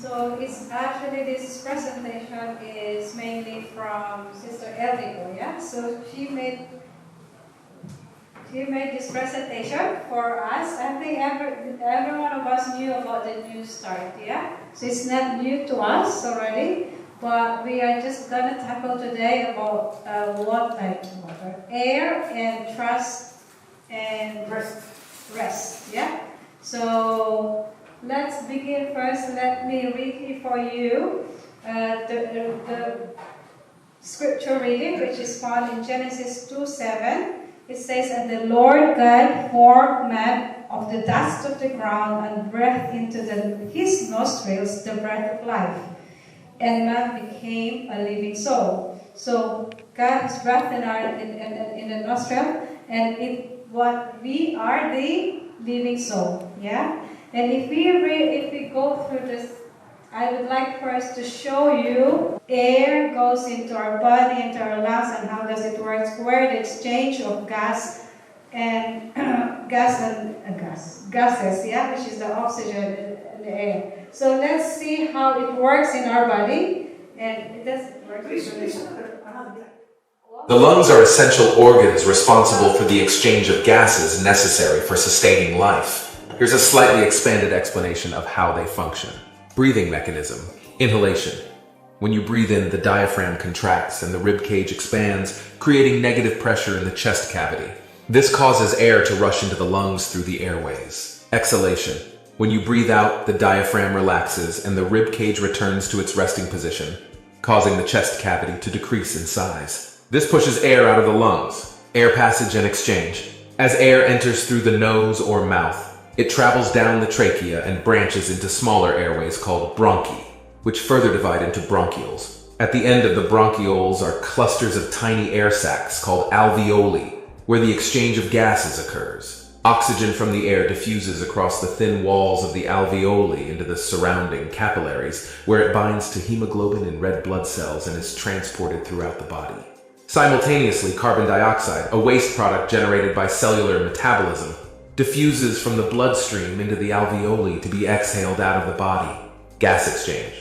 So it's actually this presentation is mainly from Sister Goya. So she made this presentation for us. I think every one of us knew about the New Start, yeah? So it's not new to us already, but we are just gonna tackle today about what type of water? Air and trust and rest, yeah? So let's begin first. Let me read for you the scripture reading, which is found in Genesis 2:7. It says, "And the Lord God formed man of the dust of the ground and breathed into his nostrils the breath of life. And man became a living soul." So God has breath in the nostril, and what we are the living soul. Yeah? And if we go through this, I would like first to show you air goes into our body, into our lungs, and how does it work? Where the exchange of gas and gases, yeah, which is the oxygen and the air. So let's see how it works in our body, and it doesn't work. The lungs are essential organs responsible for the exchange of gases necessary for sustaining life. Here's a slightly expanded explanation of how they function. Breathing mechanism. Inhalation. When you breathe in, the diaphragm contracts and the rib cage expands, creating negative pressure in the chest cavity. This causes air to rush into the lungs through the airways. Exhalation. When you breathe out, the diaphragm relaxes and the rib cage returns to its resting position, causing the chest cavity to decrease in size. This pushes air out of the lungs. Air passage and exchange. As air enters through the nose or mouth, it travels down the trachea and branches into smaller airways called bronchi, which further divide into bronchioles. At the end of the bronchioles are clusters of tiny air sacs called alveoli, where the exchange of gases occurs. Oxygen from the air diffuses across the thin walls of the alveoli into the surrounding capillaries, where it binds to hemoglobin in red blood cells and is transported throughout the body. Simultaneously, carbon dioxide, a waste product generated by cellular metabolism, diffuses from the bloodstream into the alveoli to be exhaled out of the body. Gas exchange.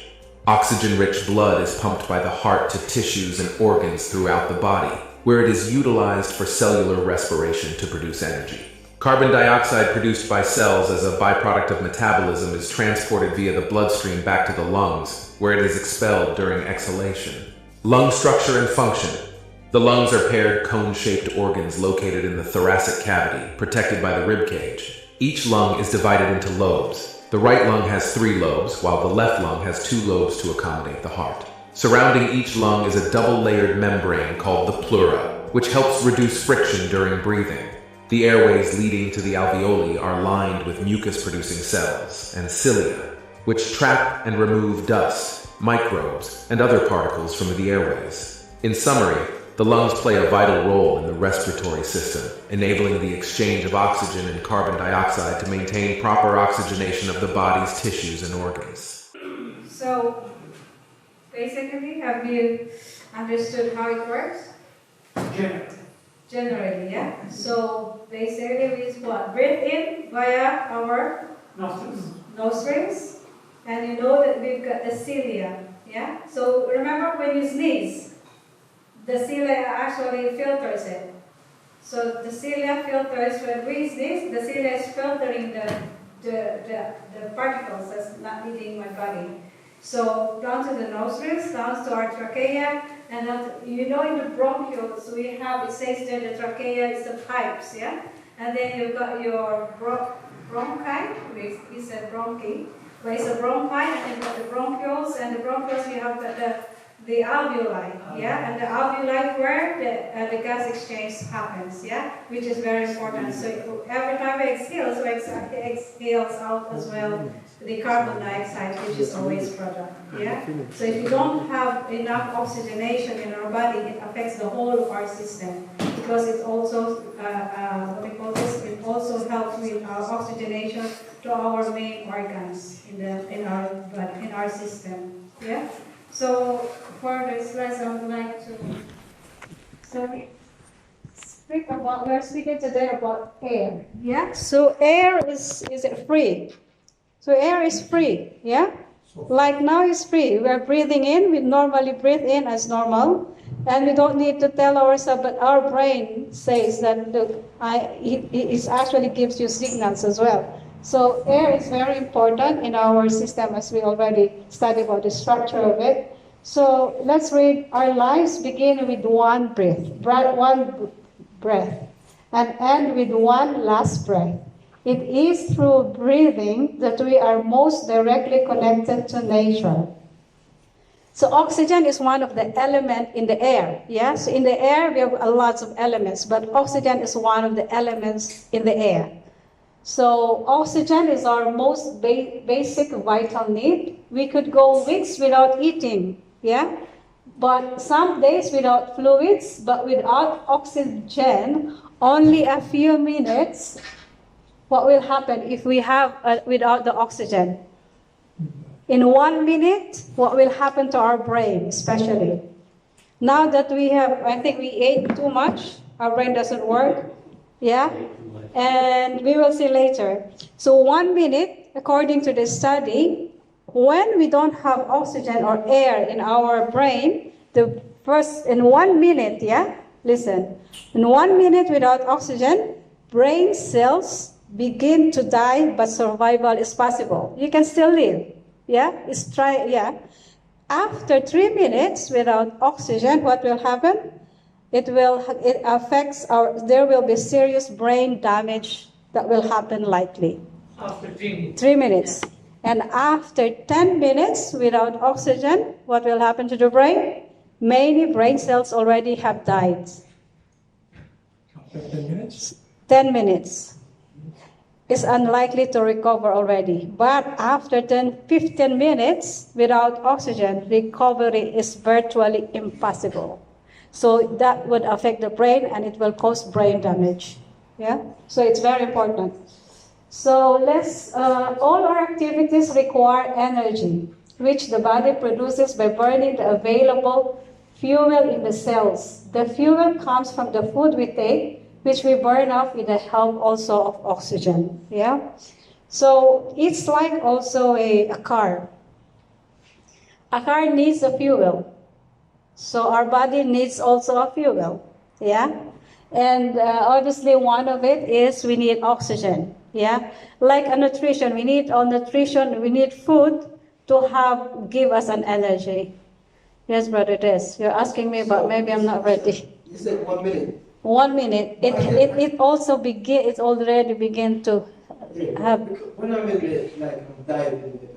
Oxygen-rich blood is pumped by the heart to tissues and organs throughout the body, where it is utilized for cellular respiration to produce energy. Carbon dioxide produced by cells as a byproduct of metabolism is transported via the bloodstream back to the lungs, where it is expelled during exhalation. Lung structure and function. The lungs are paired cone-shaped organs located in the thoracic cavity, protected by the rib cage. Each lung is divided into lobes. The right lung has 3 lobes, while the left lung has 2 lobes to accommodate the heart. Surrounding each lung is a double-layered membrane called the pleura, which helps reduce friction during breathing. The airways leading to the alveoli are lined with mucus-producing cells and cilia, which trap and remove dust, microbes, and other particles from the airways. In summary, the lungs play a vital role in the respiratory system, enabling the exchange of oxygen and carbon dioxide to maintain proper oxygenation of the body's tissues and organs. So, basically, have you understood how it works? Generally, yeah? So, basically, we what? Breathe in via our nostrils. And you know that we've got the cilia, yeah? So, remember when you sneeze, the cilia actually filters it. So the cilia filters, when we sneeze, the cilia is filtering the particles that's not leaving my body. So down to the nostrils, down to our trachea, and then, you know, in the bronchioles we have, it says there the trachea is the pipes, yeah? And then you've got your bronchi, we said bronchi, but it's a bronchi, and you've got the bronchioles, and the bronchioles you have the alveoli, yeah, and the alveoli where the gas exchange happens, yeah, which is very important. So every time we exhale, so it exhales out as well the carbon dioxide, which is a waste product, yeah. So if you don't have enough oxygenation in our body, it affects the whole of our system, because it also it also helps with our oxygenation to our main organs in our system, yeah. So for this lesson, I would like to speak about. We're speaking today about air. Yeah. So air is free. So air is free. Yeah. Like now is free. We are breathing in. We normally breathe in as normal. And we don't need to tell ourselves, but our brain says that, look, it actually gives you signals as well. So air is very important in our system, as we already studied about the structure of it. So let's read. Our lives begin with one breath, and end with one last breath. It is through breathing that we are most directly connected to nature. So oxygen is one of the elements in the air. Yeah? So in the air, we have lots of elements, but oxygen is one of the elements in the air. So oxygen is our most basic vital need. We could go weeks without eating, yeah? But some days without fluids, but without oxygen, only a few minutes. What will happen if we have without the oxygen? In 1 minute, what will happen to our brain, especially? Now that we have, I think we ate too much, our brain doesn't work, yeah? And we will see later. So 1 minute, according to this study, when we don't have oxygen or air in our brain, in 1 minute, yeah? Listen, in 1 minute without oxygen, brain cells begin to die, but survival is possible. You can still live. Yeah, After 3 minutes without oxygen, what will happen? There will be serious brain damage that will happen likely. After 3 minutes. 3 minutes. And after 10 minutes without oxygen, what will happen to the brain? Many brain cells already have died. After 10 minutes? 10 minutes. Is unlikely to recover already. But after 15 minutes without oxygen, recovery is virtually impossible. So that would affect the brain and it will cause brain damage. Yeah? So it's very important. So all our activities require energy, which the body produces by burning the available fuel in the cells. The fuel comes from the food we take, which we burn off with the help also of oxygen. Yeah? So it's like also a car. A car needs a fuel. So our body needs also a fuel. Yeah? And obviously one of it is we need oxygen. Yeah? Like a nutrition, we need food to give us an energy. Yes, Brother Des, you're asking me, but maybe I'm not ready. You said 1 minute. 1 minute. It already begin to have. When I'm in the I'm diving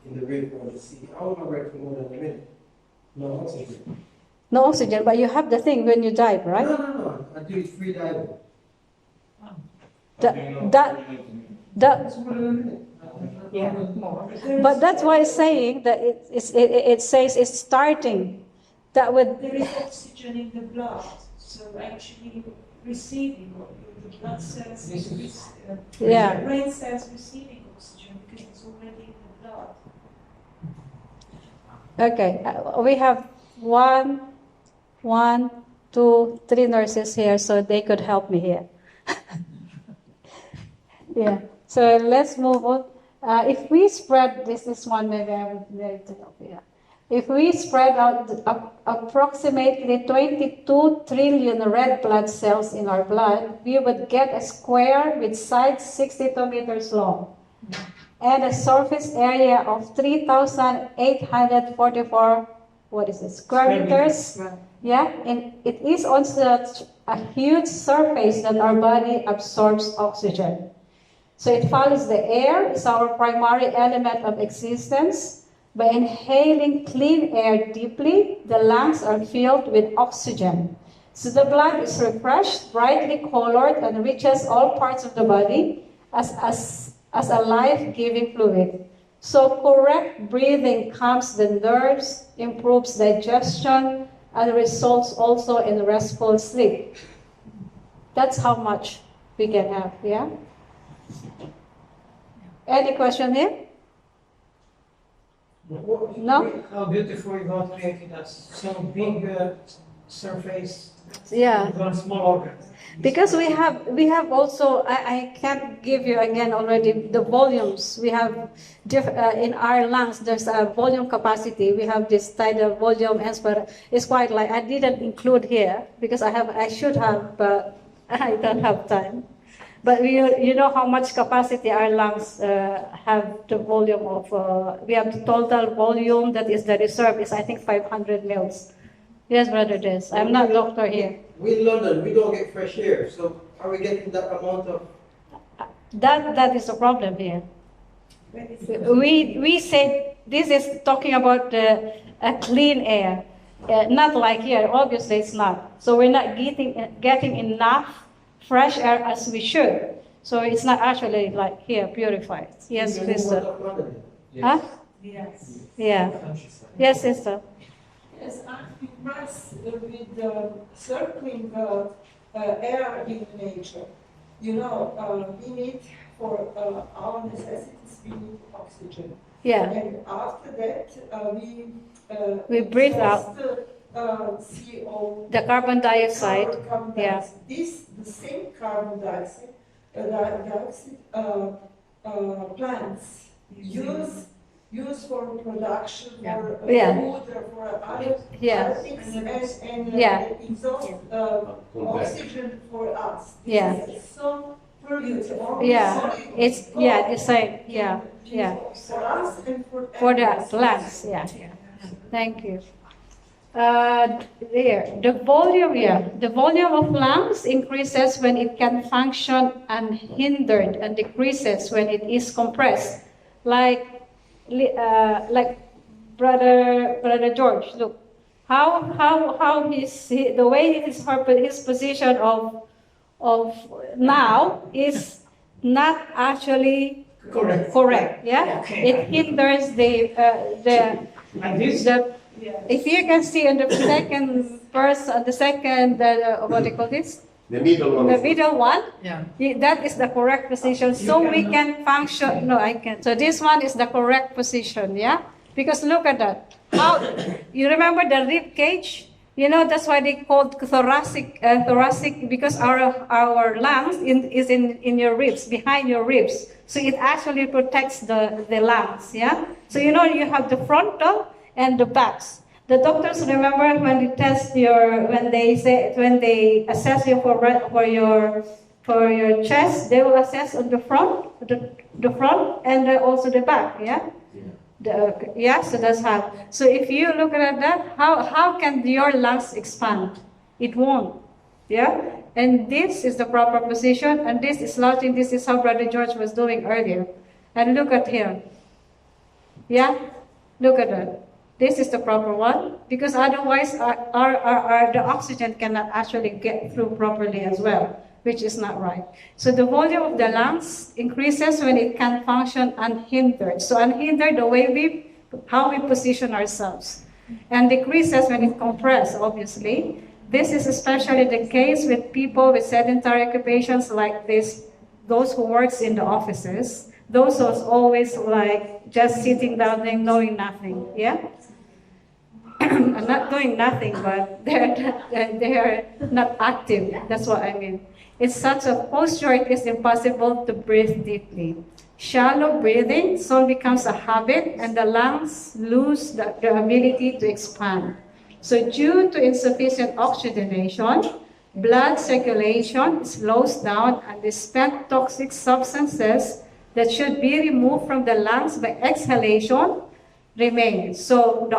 in the river or the sea, how am I working for more than a minute? No oxygen. No oxygen, but you have the thing when you dive, right? No. I do it free diving. That's more than a minute. Yeah. But that's why it's saying that it says it's starting. That would. There is oxygen in the blood, so actually receiving the blood cells, Yeah. brain cells receiving oxygen because it's already in the blood. Okay, we have 1, 2, 3 nurses here, so they could help me here. Yeah. So let's move on. If we spread this one, maybe I would need to help you. If we spread out approximately 22 trillion red blood cells in our blood, we would get a square with sides 62 meters long and a surface area of 3,844 square meters. Yeah, and it is on such a huge surface that our body absorbs oxygen. So it follows the air, is our primary element of existence. By inhaling clean air deeply, the lungs are filled with oxygen. So the blood is refreshed, brightly colored, and reaches all parts of the body as a life-giving fluid. So correct breathing calms the nerves, improves digestion, and results also in restful sleep. That's how much we can have, yeah? Any question here? No? How beautiful God created us. So big surface Yeah. One small organ. Because we have also I can't give you again already the volumes we have in our lungs. There's a volume capacity. We have this tidal volume, but it's quite like I didn't include here because I should have, but I don't have time. But you know how much capacity our lungs have. The volume of we have the total volume that is the reserve is I think 500 mils. Yes, Brother Des. I'm not doctor here. We in London, we don't get fresh air, so are we getting that amount of? That is the problem here. We said this is talking about a clean air, not like here. Obviously, it's not. So we're not getting enough fresh air as we should. So it's not actually like here purified. Yes, sister. Huh? Yes. Yeah. Yes, sister. Yes, I'm impressed with the circling air in nature. You know, we need for our necessities, we need oxygen. Yeah. And after that, We breathe out CO. the carbon dioxide. Carbon Yeah. dioxide. The same carbon dioxide, plants use for production, for Yeah. food, for other things, and exhaust oxygen for us. Yeah. It's so brilliant. Yeah. It's the same. Yeah. For us and For the plants. Yeah. Thank you. The volume of lungs increases when it can function unhindered and decreases when it is compressed. Like Brother George, look, how the way his position of now is not actually correct. Yeah, Okay. it hinders Like this? if you can see in the second verse, the second, what do you call this? The middle one. The middle one? Yeah. That is the correct position. So we can function. No, I can't. So this one is the correct position, yeah? Because look at that. How, you remember the rib cage? You know, that's why they called thoracic, because our lungs is in your ribs, behind your ribs. So it actually protects the lungs, yeah? So you know you have the frontal and the backs. The doctors remember when they test when they assess you for your chest, they will assess on the front, the front and also the back, yeah? So that's how. So if you look at that, how can your lungs expand? It won't, yeah? And this is the proper position, and this is slouching. This is how Brother George was doing earlier. And look at here, yeah? Look at that. This is the proper one, because otherwise the oxygen cannot actually get through properly as well, which is not right. So the volume of the lungs increases when it can function unhindered. So unhindered, the way how we position ourselves, and decreases when it compresses, obviously. This is especially the case with people with sedentary occupations like this, those who works in the offices, those who's always like just sitting down and knowing nothing, yeah? I'm not doing nothing, but they're not active. That's what I mean. It's such a posture, it is impossible to breathe deeply. Shallow breathing soon becomes a habit, and the lungs lose the ability to expand. So due to insufficient oxygenation, blood circulation slows down, and the spent toxic substances that should be removed from the lungs by exhalation remain. So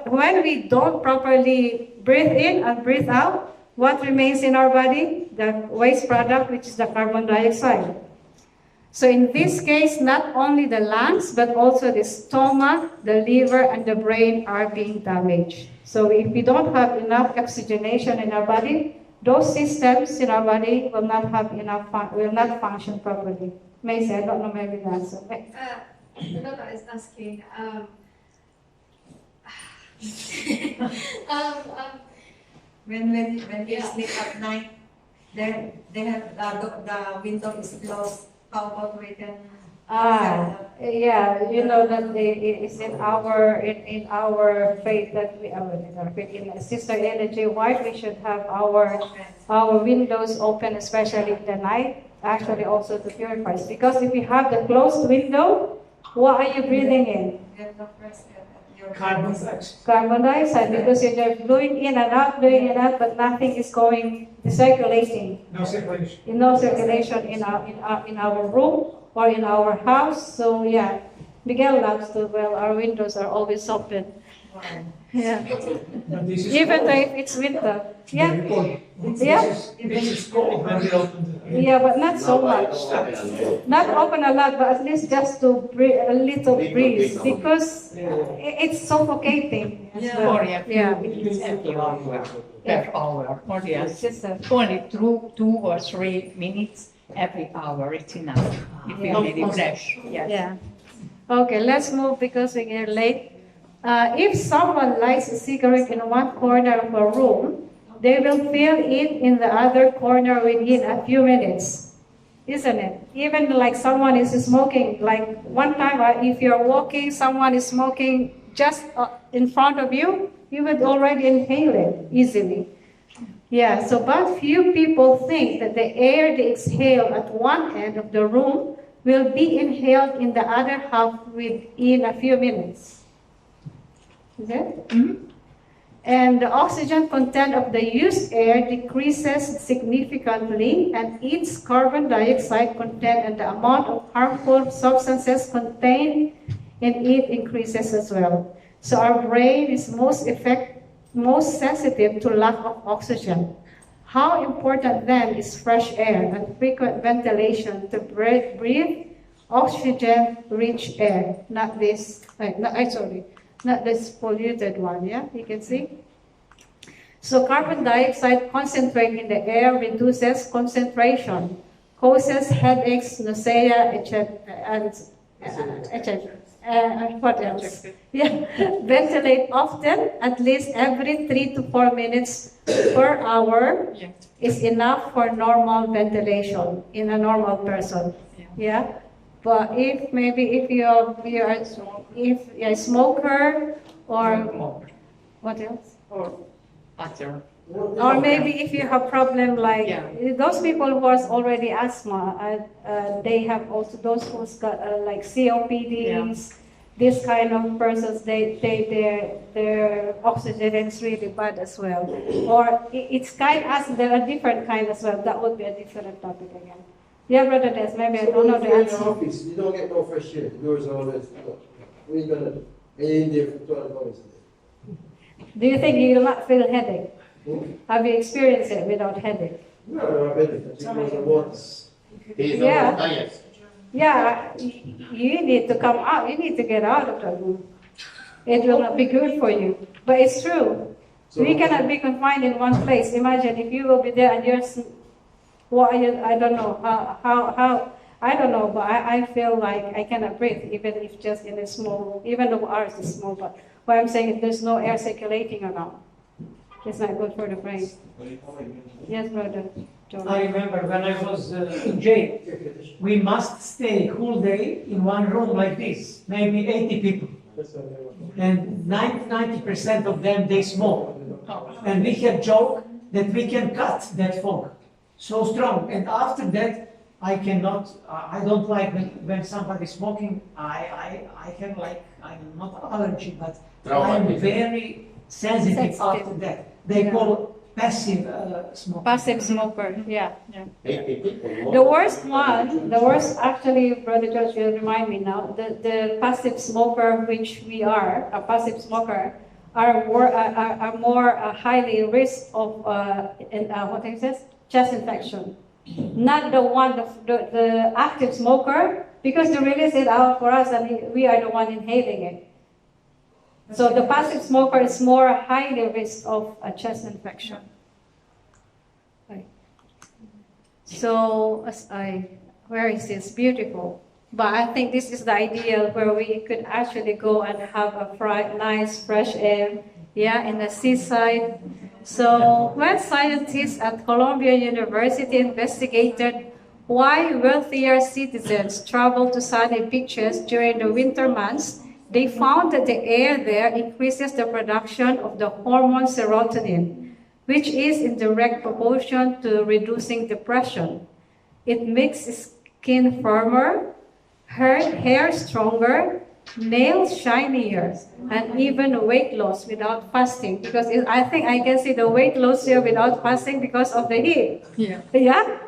when we don't properly breathe in and breathe out, what remains in our body? The waste product, which is the carbon dioxide. So in this case, not only the lungs, but also the stomach, the liver, and the brain are being damaged. So if we don't have enough oxygenation in our body, those systems in our body will not have enough, will not function properly. Macy, I don't know maybe the answer. The doctor is asking, when they sleep at night, they have the window is closed. How about we can Yeah, you know that it's in our faith that we in our faith in Sister Energy White, we should have our windows open, especially in the night. Actually, also to purify us. Because if you have the closed window, what are you breathing in? Carbon dioxide. Carbon dioxide, because you're blowing in and out, but nothing is circulating. No circulation. No circulation in our room or in our house. So yeah, Miguel loves to. Well, our windows are always open. Yeah, But this is even cold. though if it's winter. Yeah, Very cold. yeah, This is cold when we open the yeah, but not so much. Not open a lot, but at least just to breathe a little breeze, because it's suffocating. as well. Or if Yeah. it's every hour, per hour, or yes, Just only two or 3 minutes every hour, it's enough. If you really fresh, yes. Yeah. Okay, let's move because we get late. If someone lights a cigarette in one corner of a room, they will fill it in the other corner within a few minutes, isn't it? Even like someone is smoking, like one time if you're walking, someone is smoking just in front of you, you would already inhale it easily. Yeah, so but few people think that the air they exhale at one end of the room will be inhaled in the other half within a few minutes. Is it? Mhm. And the oxygen content of the used air decreases significantly, and its carbon dioxide content and the amount of harmful substances contained in it increases as well. So our brain is most sensitive to lack of oxygen. How important then is fresh air and frequent ventilation to breathe oxygen-rich air, not this polluted one, yeah? You can see? So carbon dioxide concentrate in the air reduces concentration, causes headaches, nausea, and what else? Yeah, ventilate often, at least every 3 to 4 minutes per hour is enough for normal ventilation in a normal person. Yeah, but if you're a smoker or what else? Or butter. Or maybe if you have problem like those people who has already asthma, they have also those who's got like COPDs, this kind of persons, their oxygen is really bad as well. Or it's kind as there are different kind as well. That would be a different topic again. Yeah, Brother Des, maybe I don't know the In answer. your office, you don't get no fresh air. The doors are always closed. What are you gonna do? And you're in there for 12 hours a day. Do you think you will not feel headache? Hmm? Have you experienced it without headache? No, I bet it. It was the water. Yeah. Yeah, you need to come out. You need to get out of the room. It will not be good for you. But it's true. We cannot be confined in one place. Imagine if you will be there and you're, I don't know how I don't know, but I feel like I cannot breathe, even if just in a small, even though ours is small. But what I'm saying is there's no air circulating around. It's not good for the brain. Yes, Brother John. I remember when I was in jail, we must stay whole day in one room like this, maybe 80 people. And 90% of them, they smoke. And we have joke that we can cut that fog so strong. And after that, I cannot, I don't like when somebody smoking, I have like, I'm not allergy, but I'm very sensitive after that. They call passive smoker. Passive smoker, yeah. The worst actually, Brother George, you remind me now, the passive smoker, which we are, a passive smoker, are more highly risk of, what is this? Chest infection. Not the active smoker, because they release it out for us and we are the one inhaling it. So the passive smoker is more highly risk of a chest infection. Right. So where is this? Beautiful. But I think this is the ideal where we could actually go and have a nice fresh air, in the seaside. So when scientists at Columbia University investigated why wealthier citizens travel to sunny beaches during the winter months, they found that the air there increases the production of the hormone serotonin, which is in direct proportion to reducing depression. It makes skin firmer, hair stronger, nails shinier, and even weight loss without fasting. Because I think I can see the weight loss here without fasting because of the heat. Yeah. Yeah?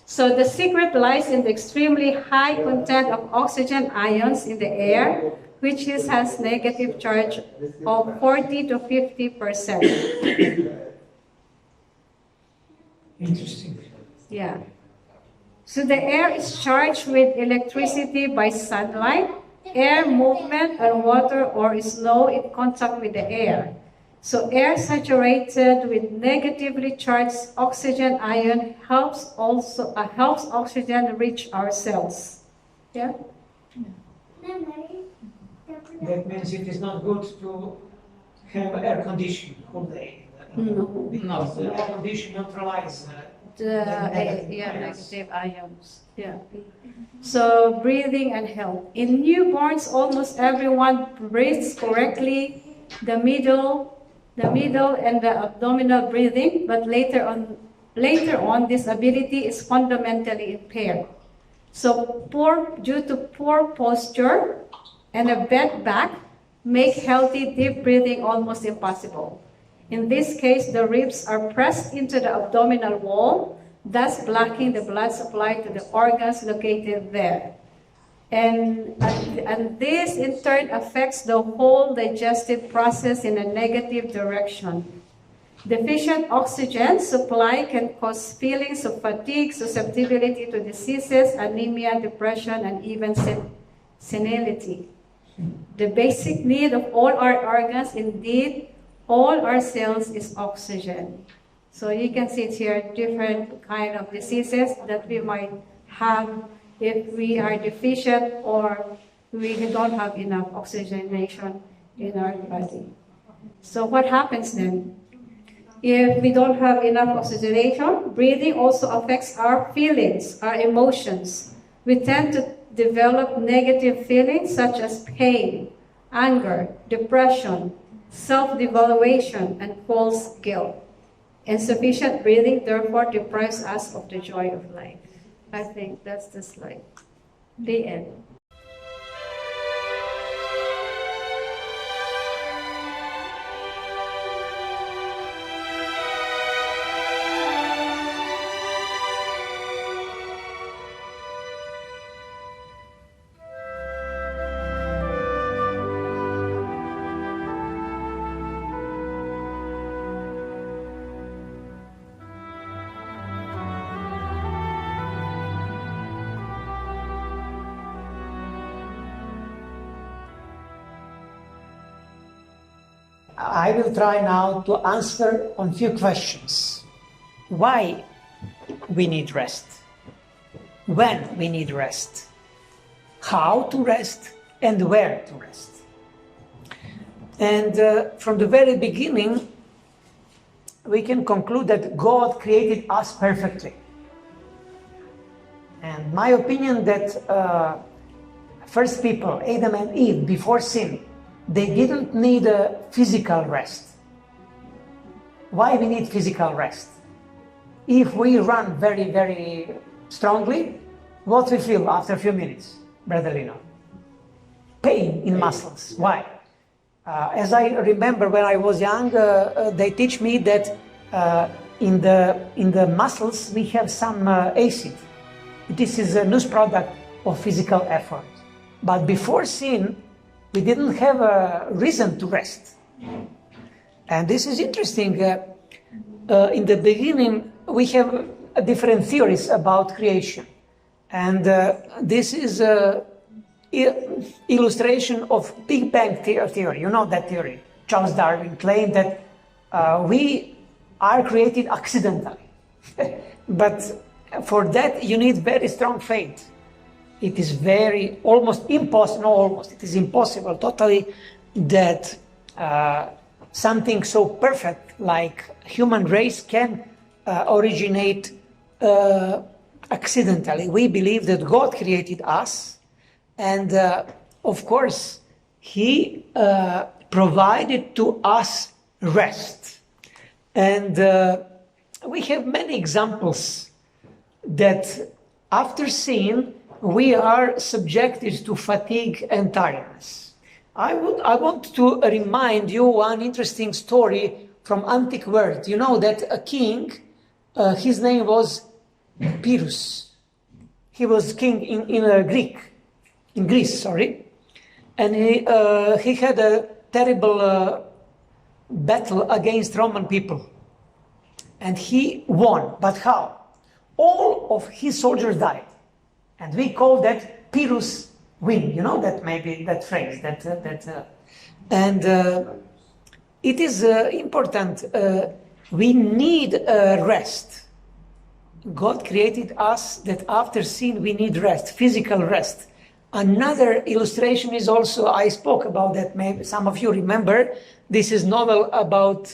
So the secret lies in the extremely high content of oxygen ions in the air, which has negative charge of 40 to 50%. Interesting. Yeah. So the air is charged with electricity by sunlight, air movement, and water or snow in contact with the air. So air saturated with negatively charged oxygen ion helps oxygen reach our cells. Yeah? That means it is not good to have air conditioning all day. No. Because the air conditioning neutralizes Negative ions. Yeah. So breathing and health. In newborns, almost everyone breathes correctly. The middle and the abdominal breathing, but later on, this ability is fundamentally impaired. So due to poor posture and a bent back, make healthy deep breathing almost impossible. In this case, the ribs are pressed into the abdominal wall, thus blocking the blood supply to the organs located there. And this in turn affects the whole digestive process in a negative direction. Deficient oxygen supply can cause feelings of fatigue, susceptibility to diseases, anemia, depression, and even senility. The basic need of all our organs, indeed, all our cells, is oxygen. So you can see it here, different kind of diseases that we might have if we are deficient or we don't have enough oxygenation in our body. So what happens then? If we don't have enough oxygenation, breathing also affects our feelings, our emotions. We tend to develop negative feelings such as pain, anger, depression, self-devaluation, and false guilt. Insufficient breathing therefore deprives us of the joy of life. I think that's the slide. The end. I will try now to answer on few questions. Why we need rest? When we need rest? How to rest and where to rest? And from the very beginning, we can conclude that God created us perfectly. And my opinion that first people, Adam and Eve, before sin, they didn't need a physical rest. Why we need physical rest? If we run very, very strongly, what we feel after a few minutes, Brother Lino? Pain in muscles. Why? As I remember when I was young, they teach me that in the muscles we have some acid. This is a news product of physical effort. But before sin, we didn't have a reason to rest. And this is interesting. In the beginning, we have different theories about creation. And this is an illustration of Big Bang theory. You know that theory. Charles Darwin claimed that we are created accidentally. But for that, you need very strong faith. It is almost impossible, it is impossible totally that something so perfect like human race can originate accidentally. We believe that God created us, and of course, He provided to us rest. And we have many examples that after sin, we are subjected to fatigue and tiredness. I want to remind you one interesting story from antique world. You know that a king, his name was Pyrrhus. He was king in Greece, and he had a terrible battle against Roman people, and he won. But how? All of his soldiers died, and we call that Pyrrhus win. You know that, maybe that phrase. And it is important. We need rest. God created us that after sin we need rest, physical rest. Another illustration is also, I spoke about that, maybe some of you remember, this is novel about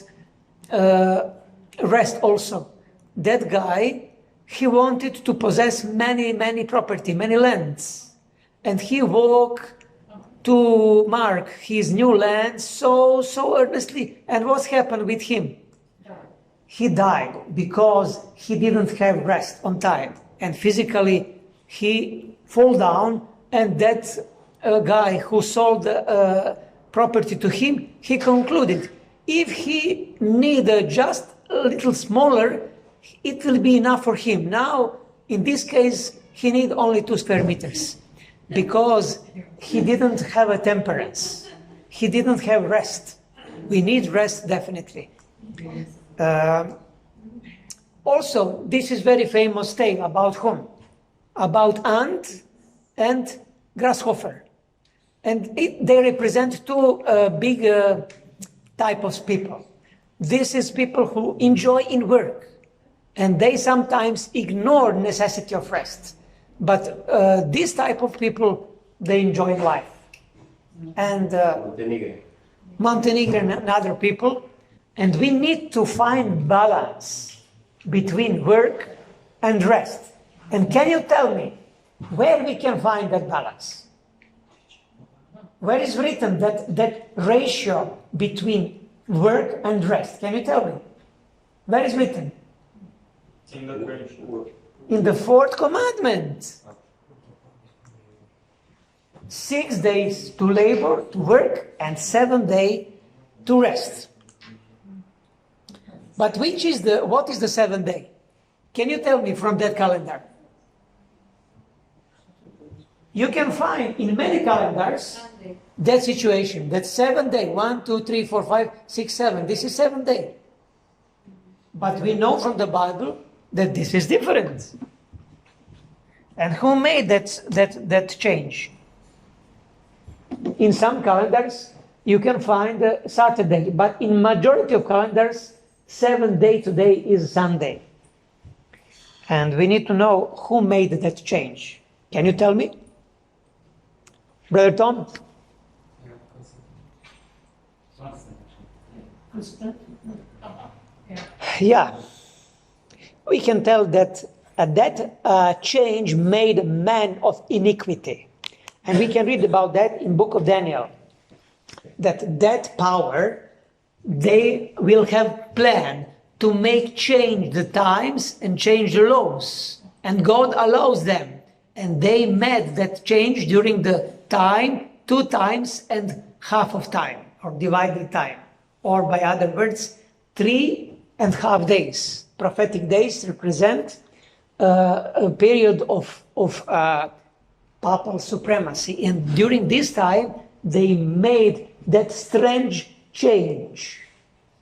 rest also. That guy, he wanted to possess many property, many lands. And he walked to mark his new land so earnestly. And what happened with him? He died because he didn't have rest on time. And physically, he fell down, and that guy who sold the property to him, he concluded, if he needed just a little smaller, it will be enough for him. Now, in this case, he need only 2 square meters because he didn't have a temperance. He didn't have rest. We need rest, definitely. Also, this is very famous tale about whom? About ant and grasshopper. And they represent 2 big types of people. This is people who enjoy in work, and they sometimes ignore necessity of rest. But this type of people, they enjoy life. And Montenegrin and other people. And we need to find balance between work and rest. And can you tell me where we can find that balance? Where is written that ratio between work and rest? Can you tell me? Where is written? In the 4th commandment. 6 days to labor, to work, and 7 days to rest. But what is the 7th day? Can you tell me from that calendar? You can find in many calendars that situation, that 7th day, 1, 2, 3, 4, 5, 6, 7. This is 7th day. But we know from the Bible that this is different. And who made that change? In some calendars, you can find Saturday, but in majority of calendars, 7th day today is Sunday. And we need to know who made that change. Can you tell me? Brother Tom? Yeah. We can tell that that change made man of iniquity. And we can read about that in book of Daniel. That power, they will have plan to make change the times and change the laws. And God allows them. And they made that change during the time, 2 times and half of time, or divided time. Or by other words, 3.5 days. Prophetic days represent a period of papal supremacy. And during this time, they made that strange change.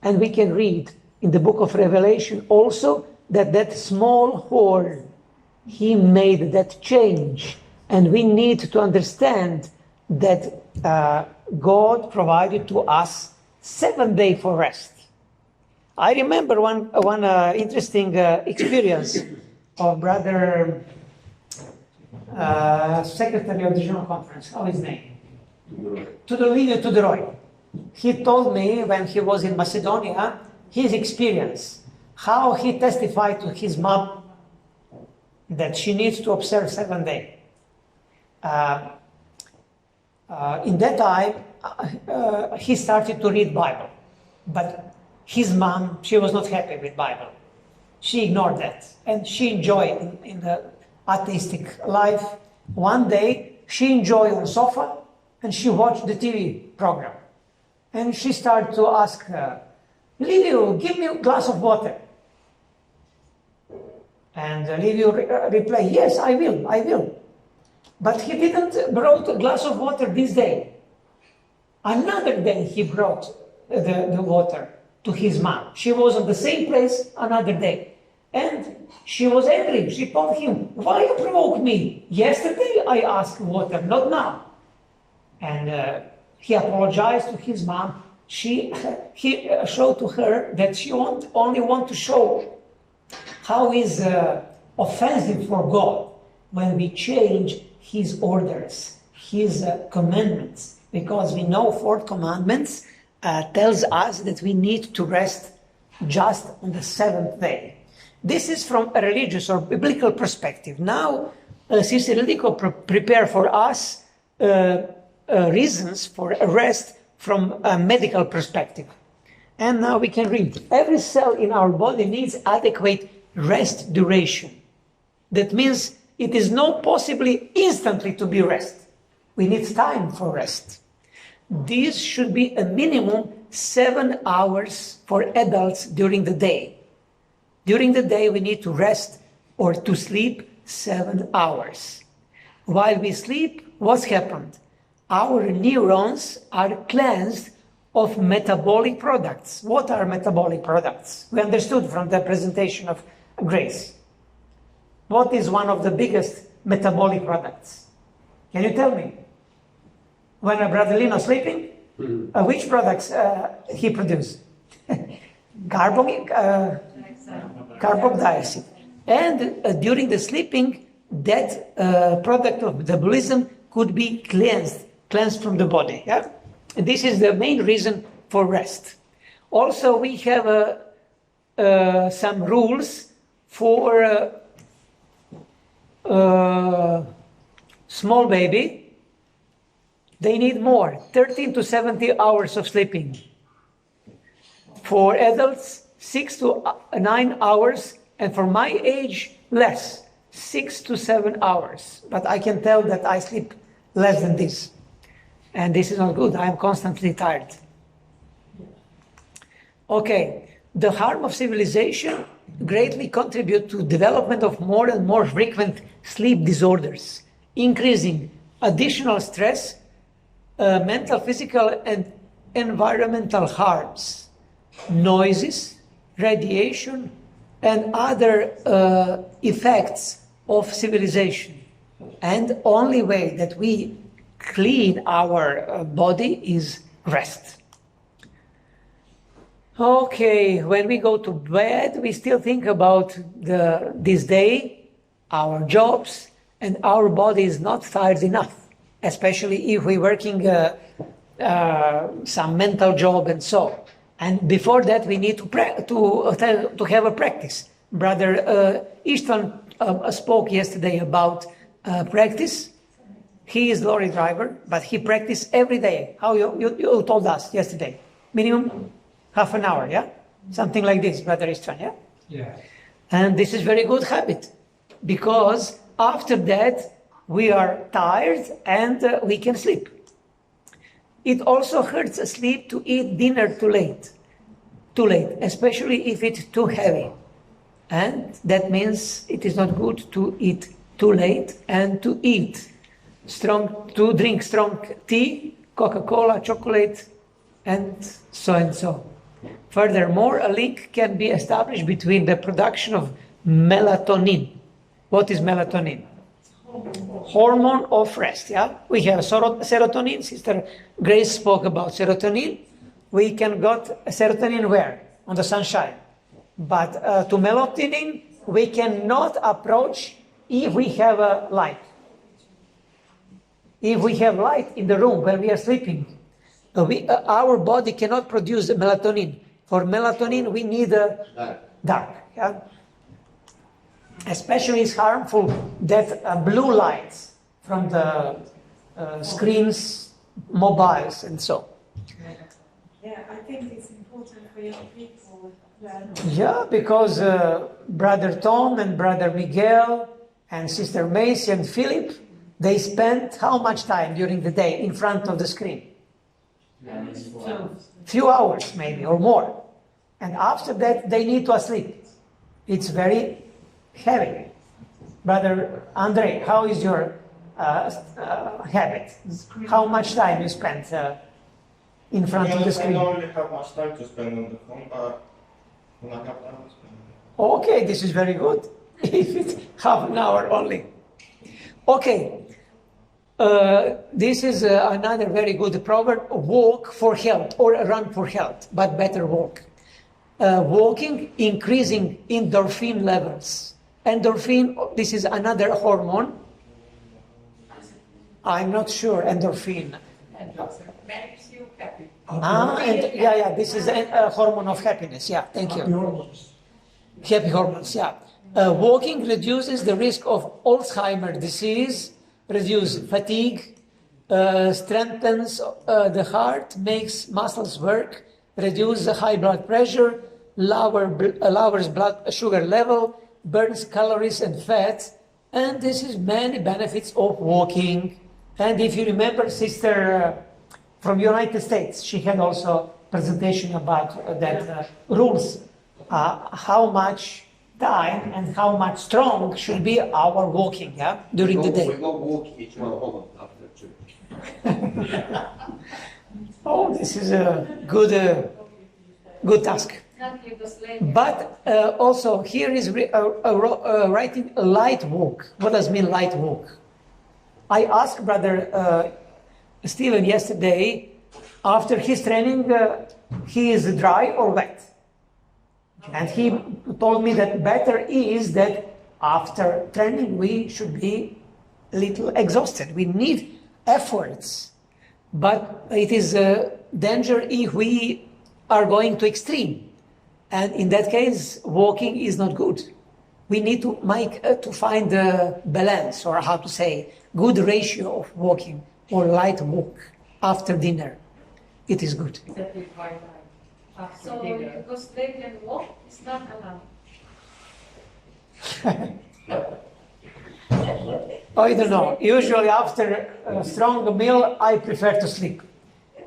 And we can read in the book of Revelation also that small horn, he made that change. And we need to understand that God provided to us 7 days for rest. I remember one interesting experience of Brother Secretary of the General Conference. How is his name? Tudoroy. He told me when he was in Macedonia, his experience, how he testified to his mom that she needs to observe 7 days. In that time, he started to read Bible, but his mom, she was not happy with Bible. She ignored that, and she enjoyed in the atheistic life. One day, she enjoyed on sofa, and she watched the TV program. And she started to ask her, Livio, give me a glass of water. And Livio replied, yes, I will. But he didn't brought a glass of water this day. Another day he brought the water to his mom. She was on the same place another day. And she was angry. She told him, why you provoke me? Yesterday I asked water, not now. And he apologized to his mom. He showed to her that she only want to show how is offensive for God when we change his orders, his commandments, because we know 4 commandments tells us that we need to rest just on the 7th day. This is from a religious or biblical perspective. Now, Sister Ildiko prepare for us reasons for rest from a medical perspective. And now we can read. Every cell in our body needs adequate rest duration. That means it is not possibly instantly to be rest. We need time for rest. This should be a minimum 7 hours for adults during the day. During the day, we need to rest or to sleep 7 hours. While we sleep, what's happened? Our neurons are cleansed of metabolic products. What are metabolic products? We understood from the presentation of Grace. What is one of the biggest metabolic products? Can you tell me? When Brother Lino sleeping, which products he produce? Carbon dioxide. And during the sleeping, that product of metabolism could be cleansed from the body. Yeah? And this is the main reason for rest. Also, we have some rules for small baby. They need more, 13 to 70 hours of sleeping. For adults, 6 to 9 hours, and for my age, less, 6 to 7 hours. But I can tell that I sleep less than this. And this is not good. I am constantly tired. Okay, the harm of civilization greatly contribute to development of more and more frequent sleep disorders, increasing additional stress, mental, physical, and environmental harms, noises, radiation, and other effects of civilization. And only way that we clean our body is rest. Okay, when we go to bed, we still think about this day, our jobs, and our body is not tired enough, especially if we're working some mental job and so. And before that, we need to have a practice. Brother Istvan spoke yesterday about practice. He is lorry driver, but he practices every day. How you told us yesterday? Minimum half an hour, yeah? Something like this, Brother Istvan, yeah? Yeah. And this is very good habit, because after that, we are tired and we can sleep. It also hurts sleep to eat dinner too late, especially if it's too heavy. And that means it is not good to eat too late and to drink strong tea, Coca-Cola, chocolate, and so. Furthermore, a link can be established between the production of melatonin. What is melatonin? Hormone of rest, yeah? We have serotonin. Sister Grace spoke about serotonin. We can get serotonin where? On the sunshine. But to melatonin, we cannot approach if we have a light. If we have light in the room when we are sleeping, our body cannot produce melatonin. For melatonin, we need dark. Yeah? Especially it's harmful that blue lights from the screens, mobiles, and so. Yeah, I think it's important for young people that Yeah, because Brother Tom and Brother Miguel and Sister Macy and Philip, they spent how much time during the day in front of the screen? Few hours maybe or more. And after that, they need to sleep. It's very heavy. Brother Andre, how is your habit? How much time you spend in front of the screen? I don't really have much time to spend on the phone, but when I have time, I spend on it. Okay, this is very good. If it's half an hour only. Okay. This is another very good proverb: walk for health or run for health, but better walk. Walking, increasing endorphin levels. Endorphin, this is another hormone. I'm not sure, endorphin. Makes you happy. This is a hormone of happiness. Yeah, thank you. Happy hormones, yeah. Walking reduces the risk of Alzheimer's disease, reduces fatigue, strengthens the heart, makes muscles work, reduces the high blood pressure, lowers blood sugar level, burns calories and fats, and this is many benefits of walking. And if you remember, Sister from United States, she had also presentation about that rules, how much time and how much strong should be our walking during the day. We go walk each one home after church. Oh, this is a good task. Not Yugoslavia. But also here is writing a light walk. What does mean light walk? I asked Brother Stephen yesterday, after his training, he is dry or wet? And he told me that better is that after training we should be a little exhausted. We need efforts. But it is a danger if we are going to extreme. And in that case, walking is not good. We need to find the balance, or how to say, good ratio of walking or light walk after dinner. It is good. So Yugoslavian walk is not allowed. I don't know. Usually after a strong meal, I prefer to sleep.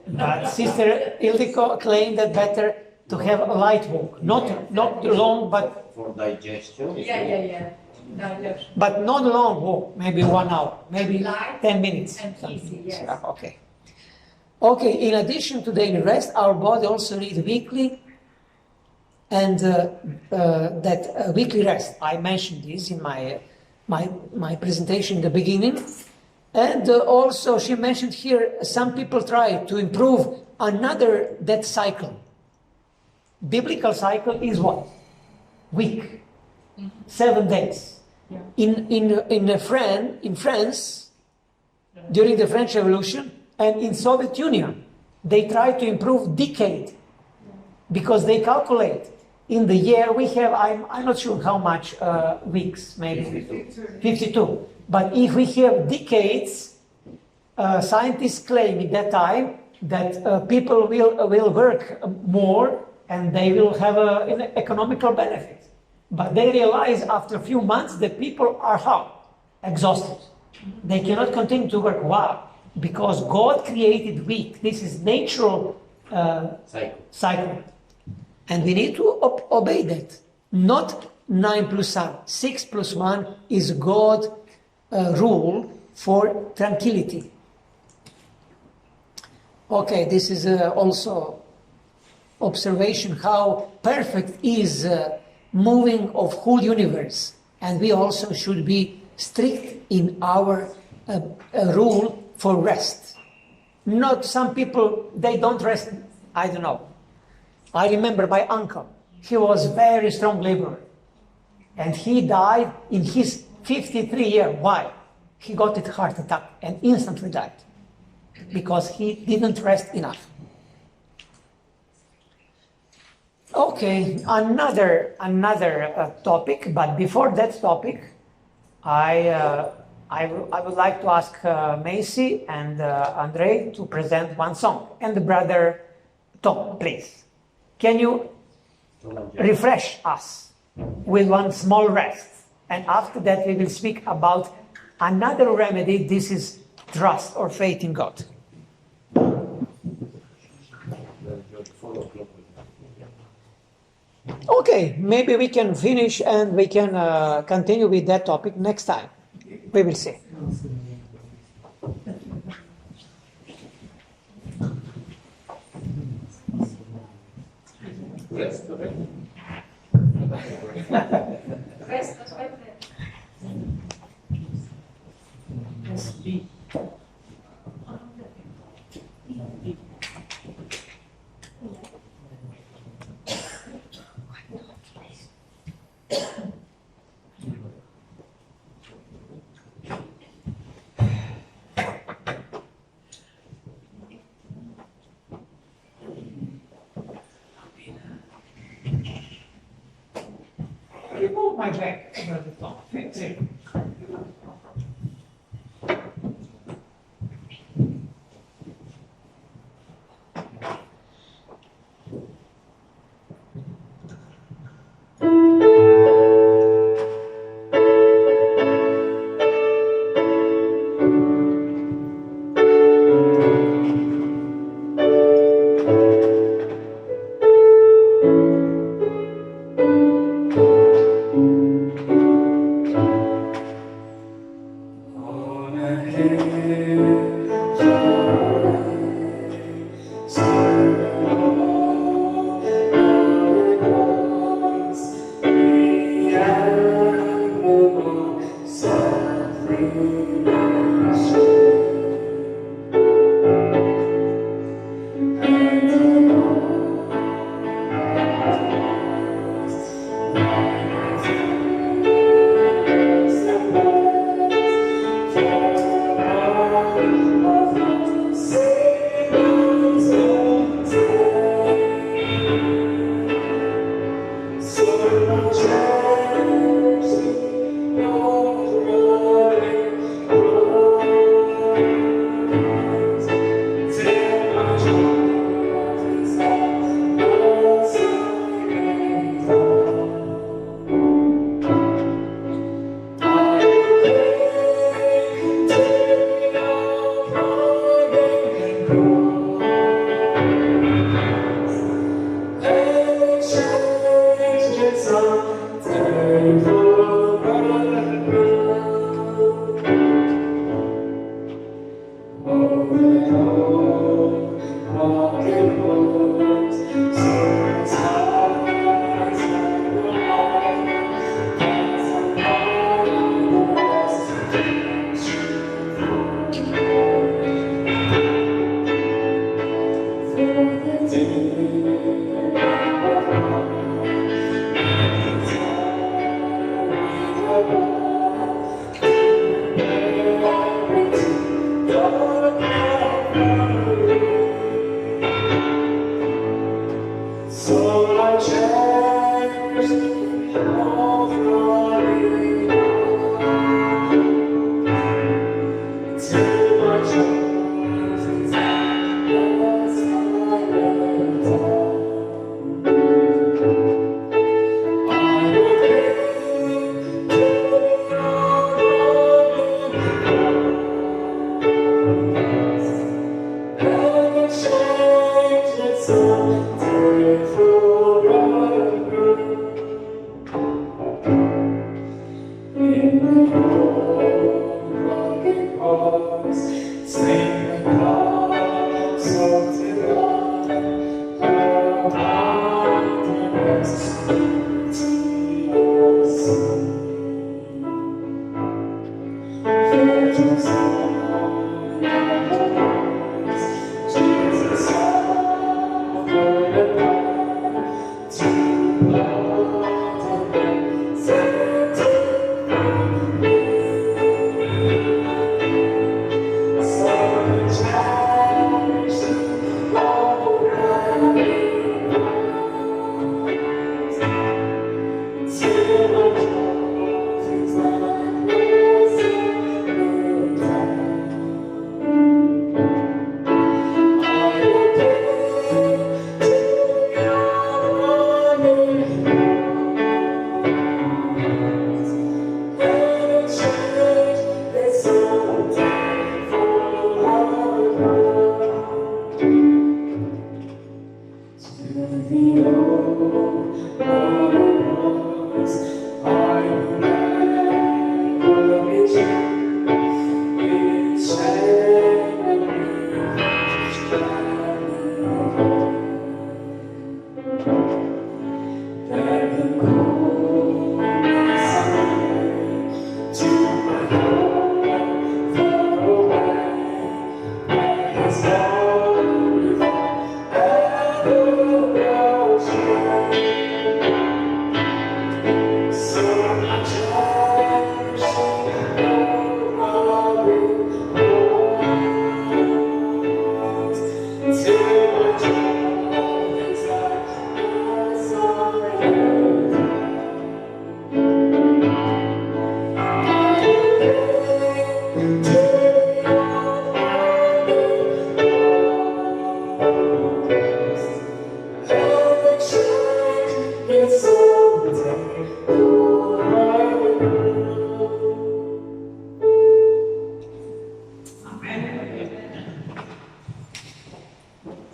But Sister Ildiko claimed that better to have a light walk, not long, but For digestion. Yeah. Digestion. but not long walk. Maybe 1 hour, maybe Light 10 minutes. and easy, yes. Yeah, okay. Okay. In addition to daily rest, our body also needs weekly, and that weekly rest. I mentioned this in my presentation in the beginning. And also she mentioned here, some people try to improve another death cycle. Biblical cycle is what? Week. 7 days. Yeah. In France, during the French Revolution, and in Soviet Union, they try to improve decade, because they calculate in the year we have, I'm not sure how much weeks, maybe 52. But if we have decades, scientists claim at that time that people will work more and they will have an economical benefit. But they realize after a few months that people are how? Exhausted. They cannot continue to work. Why? Because God created week. This is natural cycle. And we need to obey that. Not 9 plus 1. 6 plus 1 is God rule for tranquility. Okay, this is also observation how perfect is moving of whole universe, and we also should be strict in our rule for rest. Not some people, they don't rest. I don't know. I remember my uncle. He was very strong laborer, and he died in his 53 year. Why? He got a heart attack and instantly died because he didn't rest enough. Okay, another topic, but before that topic, I would like to ask Macy and Andre to present one song. And the brother Tom, please. Can you refresh us with one small rest? And after that, we will speak about another remedy. This is trust or faith in God. Okay, maybe we can finish and we can continue with that topic next time. We will see. Rest, that's right there. Remove my back, Brother Tom. Fix it.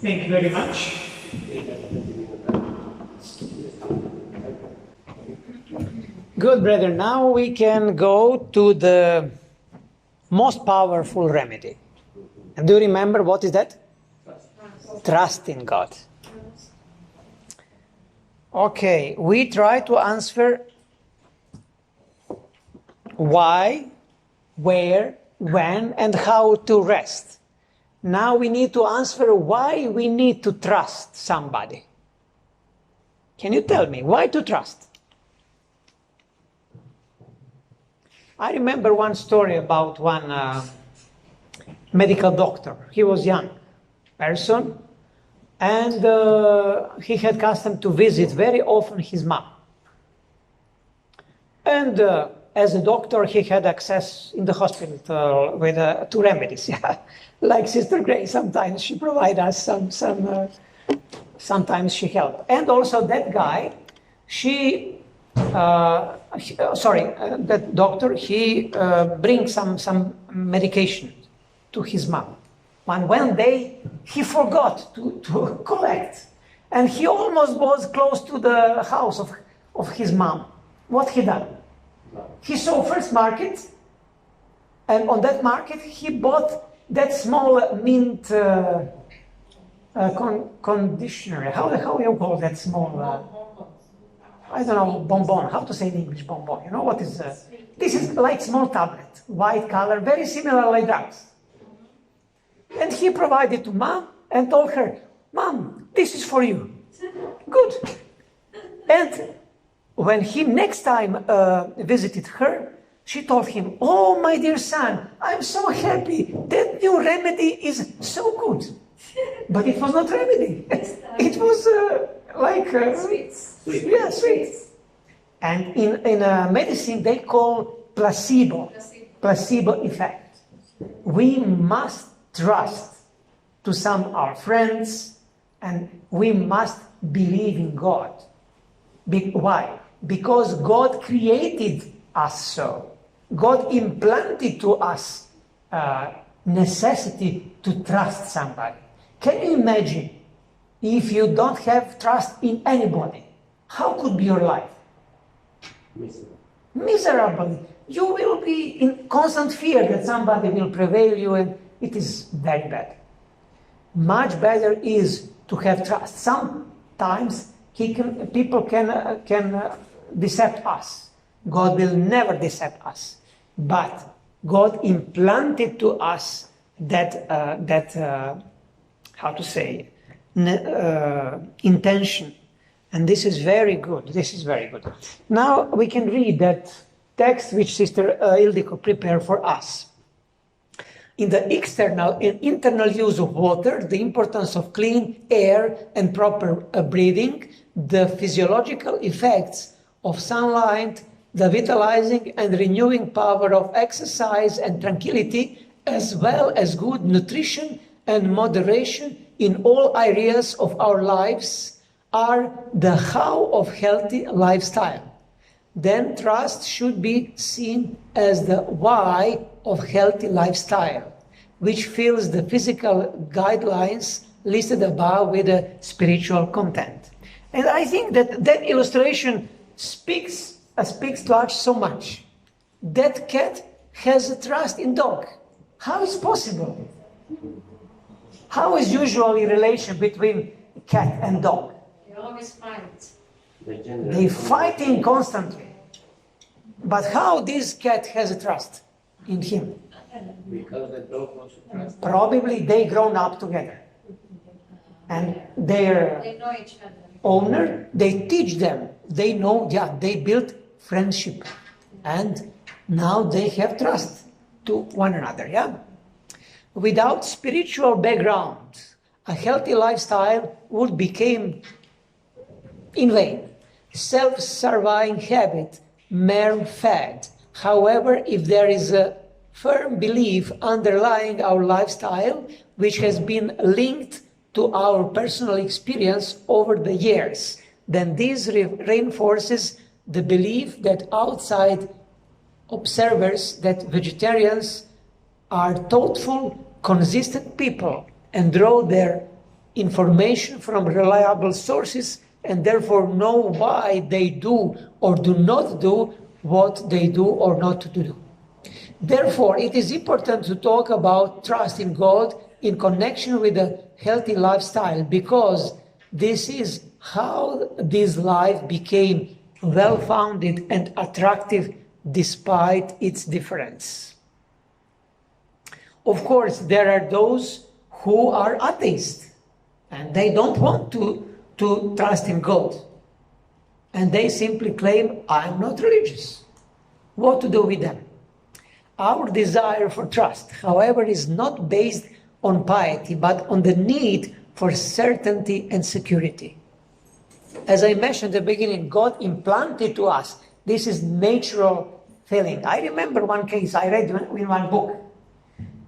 Thank you very much. Good, brother. Now we can go to the most powerful remedy. And do you remember what is that? Trust in God. Okay, we try to answer why, where, when, and how to rest. Now we need to answer why we need to trust somebody. Can you tell me why to trust? I remember one story about one medical doctor. He was a young person, and he had custom to visit very often his mom. And as a doctor, he had access in the hospital with to remedies, yeah. Like Sister Grace, sometimes she provided us sometimes she helped. And also that guy, that doctor, he brings some medication to his mom. And one day, he forgot to collect. And he almost was close to the house of his mom. What he done? He saw first market, and on that market, he bought that small mint conditioner. How you call that small? I don't know, bonbon. How to say in English, bonbon? You know what is? This is like small tablet, white color, very similar like drugs. And he provided to mom and told her, "Mom, this is for you." Good. And when he next time visited her, she told him, "Oh, my dear son, I'm so happy. That new remedy is so good." But it was not remedy. It was sweets. Yeah, sweets. And in medicine, they call placebo effect. We must trust to some our friends, and we must believe in God. Why? Because God created us so. God implanted to us necessity to trust somebody. Can you imagine if you don't have trust in anybody? How could be your life? Miserable. You will be in constant fear that somebody will prevail you, and it is very bad. Much better is to have trust. Sometimes people can deceive us. God will never deceive us. But God implanted to us that intention. And this is very good. This is very good. Now we can read that text which Sister Ildiko prepared for us. In the external and internal use of water, the importance of clean air and proper breathing, the physiological effects of sunlight, the vitalizing and renewing power of exercise and tranquility, as well as good nutrition and moderation in all areas of our lives, are the how of healthy lifestyle. Then trust should be seen as the why of healthy lifestyle, which fills the physical guidelines listed above with a spiritual content. And I think that illustration speaks to us so much. That cat has a trust in dog. How is possible? How is usually relation between cat and dog? They always fight. They fighting constantly. But how this cat has a trust in him? Because the dog wants to trust. Probably they grown up together. And their They know each other. owner, they teach them. They know, they build friendship. And now they have trust to one another, Without spiritual background, a healthy lifestyle would become in vain. Self-serving habit, mere fad. However, if there is a firm belief underlying our lifestyle, which has been linked to our personal experience over the years, then this reinforces the belief that outside observers that vegetarians are thoughtful, consistent people and draw their information from reliable sources and therefore know why they do or do not do what they do or not to do. Therefore, it is important to talk about trust in God in connection with a healthy lifestyle, because this is how this life became well-founded and attractive despite its difference. Of course, there are those who are atheists and they don't want to trust in God. And they simply claim, I'm not religious. What to do with them? Our desire for trust, however, is not based on piety, but on the need for certainty and security. As I mentioned at the beginning, God implanted to us this is natural feeling. I remember one case I read in one book.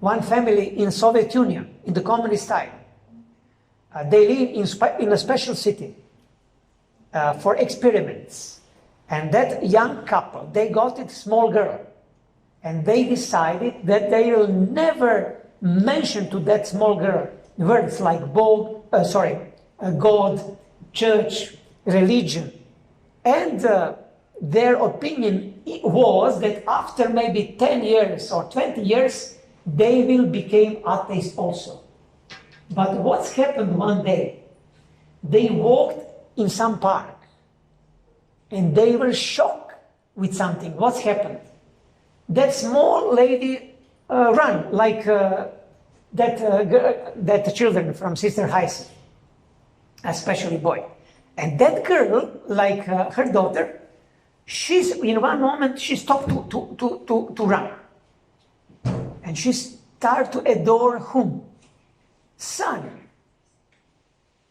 One family in Soviet Union, in the communist time, they live in a special city for experiments. And that young couple, they got a small girl. And they decided that they will never mention to that small girl words like God, church, religion. And their opinion was that after maybe 10 years or 20 years, they will become atheists also. But what's happened one day? They walked in some park and they were shocked with something. What's happened? That small lady ran like that children from Sister Heisen, especially boy. And that girl, like her daughter, in one moment she stopped to run. And she started to adore whom? Son.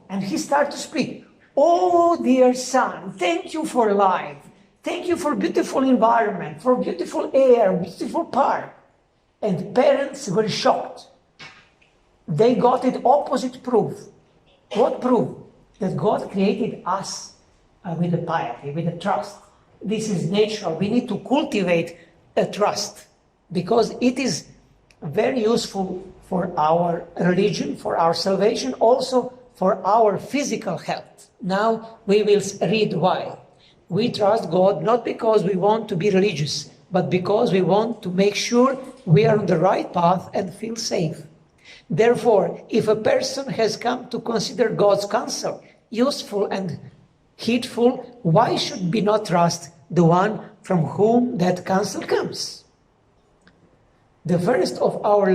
And he started to speak. Oh, dear son, thank you for life. Thank you for beautiful environment, for beautiful air, beautiful park. And parents were shocked. They got it opposite proof. What proof? That God created us with the piety, with the trust. This is natural. We need to cultivate a trust because it is very useful for our religion, for our salvation, also for our physical health. Now we will read why. We trust God not because we want to be religious, but because we want to make sure we are on the right path and feel safe. Therefore, if a person has come to consider God's counsel useful and heedful, why should we not trust the one from whom that counsel comes? The first of our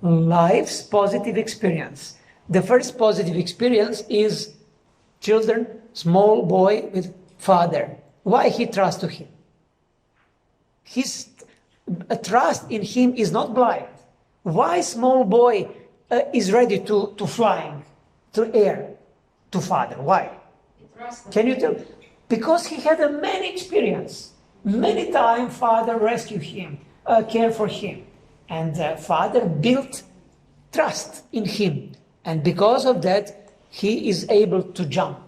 life's positive experience. The first positive experience is children, small boy with father. Why he trusts to him? His trust in him is not blind. Why small boy is ready to flying through air to father? Why? Can you tell? Because he had a many experience. Many times father rescued him, care for him. And father built trust in him. And because of that, he is able to jump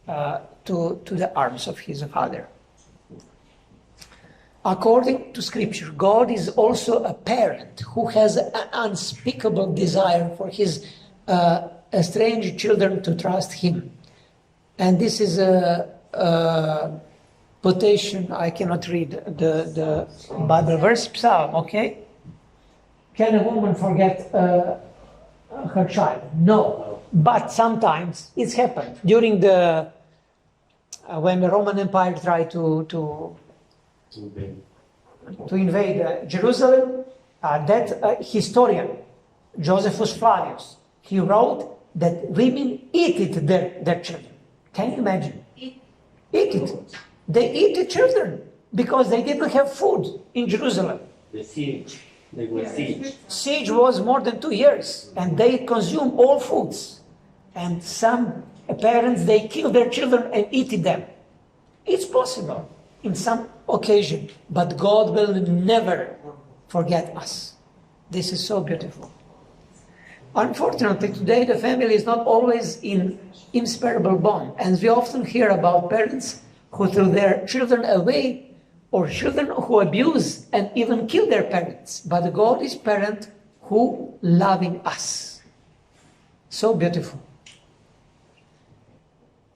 to the arms of his father. According to scripture, God is also a parent who has an unspeakable desire for his estranged children to trust him. And this is a quotation, I cannot read the Bible verse, Psalm, okay? Can a woman forget her child? No. But sometimes it's happened. During when the Roman Empire tried to invade Jerusalem, that historian, Josephus Flavius, he wrote that women eated their children. Can you imagine? Eat it. They eat the children because they didn't have food in Jerusalem. The siege. They were siege. Siege was more than 2 years, and they consumed all foods. And some parents, they kill their children and eat them. It's possible in some occasion, but God will never forget us. This is so beautiful. Unfortunately, today the family is not always in inseparable bond, and we often hear about parents who threw their children away, or children who abuse and even kill their parents. But God is parent who loving us. So beautiful.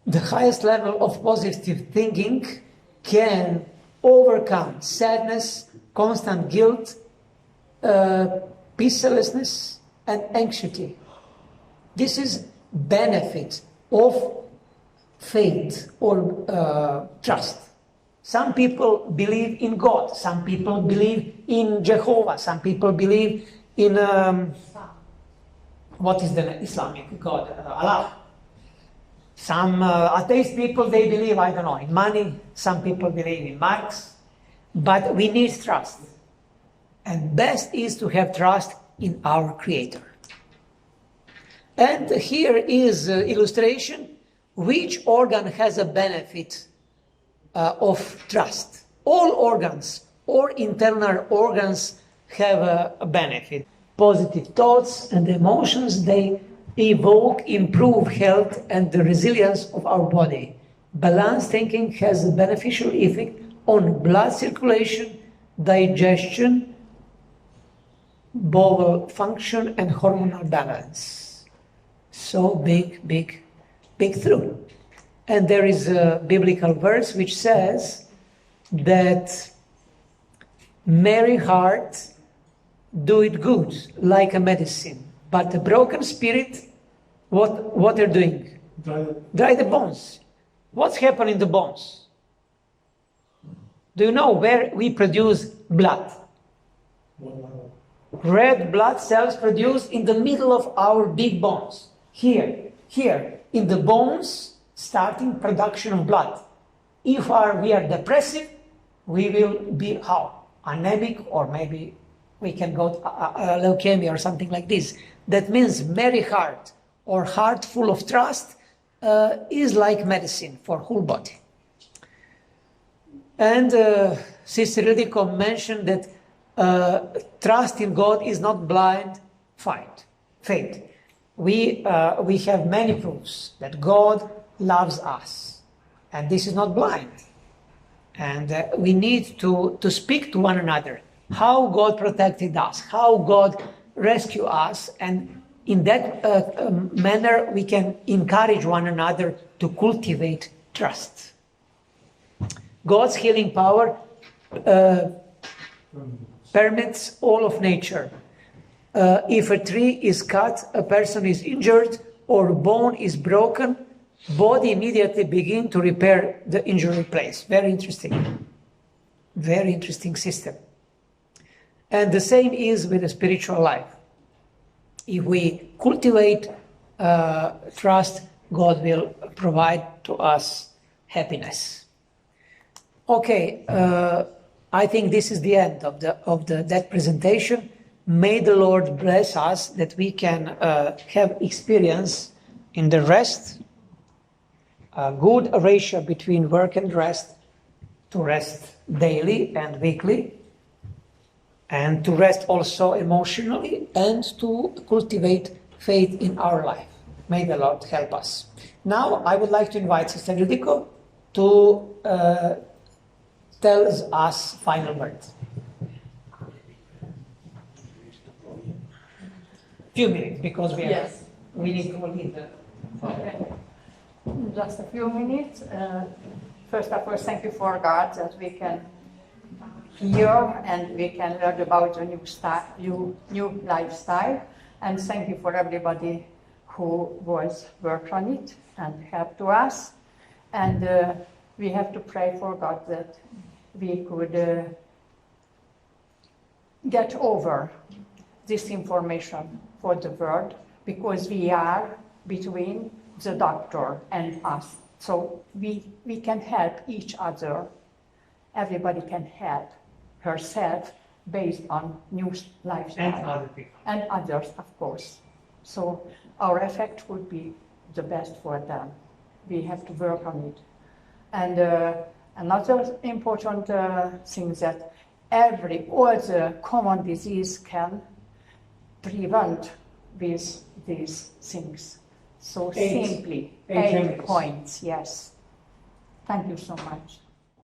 The highest level of positive thinking can overcome sadness, constant guilt, peacelessness, and anxiety. This is benefit of faith or trust. Some people believe in God. Some people believe in Jehovah. Some people believe in what is the Islamic God? Allah. Some atheist people, they believe, I don't know, in money. Some people believe in Marx. But we need trust. And best is to have trust in our Creator. And here is illustration which organ has a benefit of trust. All organs or internal organs have a benefit. Positive thoughts and emotions, they evoke, improve health and the resilience of our body. Balanced thinking has a beneficial effect on blood circulation, digestion, bowel function, and hormonal balance. So big truth. And there is a biblical verse which says that merry heart do it good, like a medicine. But the broken spirit, what they're doing? Dry the bones. What's happening in the bones? Do you know where we produce blood? Red blood cells produced in the middle of our big bones. Here, in the bones, starting production of blood. If we are depressive, we will be how? Anemic, or maybe we can go to leukemia or something like this. That means merry heart or heart full of trust is like medicine for whole body. And Sister Ildiko mentioned that trust in God is not blind faith. We have many proofs that God loves us, and this is not blind. And we need to speak to one another how God protected us, how God rescued us, and in that manner we can encourage one another to cultivate trust. God's healing power permits all of nature. If a tree is cut, a person is injured, or a bone is broken, body immediately begin to repair the injury place. Very interesting system. And the same is with the spiritual life. If we cultivate trust, God will provide to us happiness. Okay, I think this is the end of that presentation. May the Lord bless us that we can have experience in the rest, a good ratio between work and rest, to rest daily and weekly, and to rest also emotionally, and to cultivate faith in our life. May the Lord help us. Now I would like to invite Sister Ildiko to tell us final words. Few minutes, because we need to leave the... Okay. Just a few minutes. First of all, thank you for God that we can hear and we can learn about the new lifestyle. And thank you for everybody who was worked on it and helped to us. And we have to pray for God that we could get over this information for the world, because we are between the doctor and us. So we can help each other. Everybody can help herself based on new lifestyle. And other people. And others, of course. So our effect would be the best for them. We have to work on it. And another important thing that all the common disease can prevent with these things. So simply, 8 points, yes. Thank you so much.